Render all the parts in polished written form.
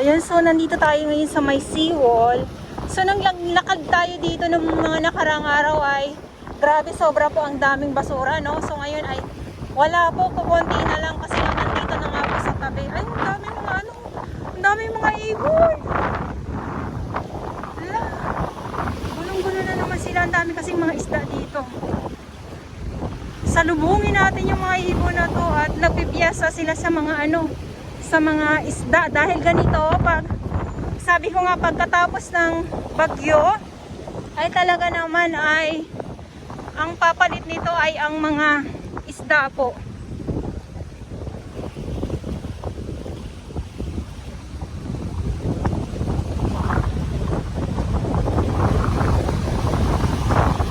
Ayan, so nandito tayo ngayon sa may seawall. So nang lakad tayo dito ng mga nakarang araw ay grabe, sobra po ang daming basura, no? So ngayon ay wala po, kukunti na lang kasi nandito na nga po sa tabi. Ay, ang daming mga ang daming mga ibon. Ala, gulong-gulo na naman sila. Ang dami kasing mga isda dito. Salubungin natin yung mga ibon na to at nagpipiyasa sila sa mga sa mga isda dahil ganito pag sabi ko nga pagkatapos ng bagyo ay talaga naman ay ang papalit nito ay ang mga isda po.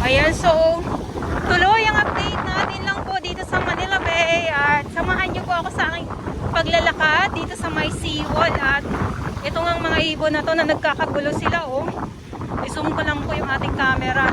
Ayan, so tuloy ang update natin lang po dito sa Manila Bay at samahan niyo po ako sa aking paglalakad dito sa may seawall at ito nga mga ibon na to na nagkakagulo sila, oh. I-zoom ko lang po yung ating camera.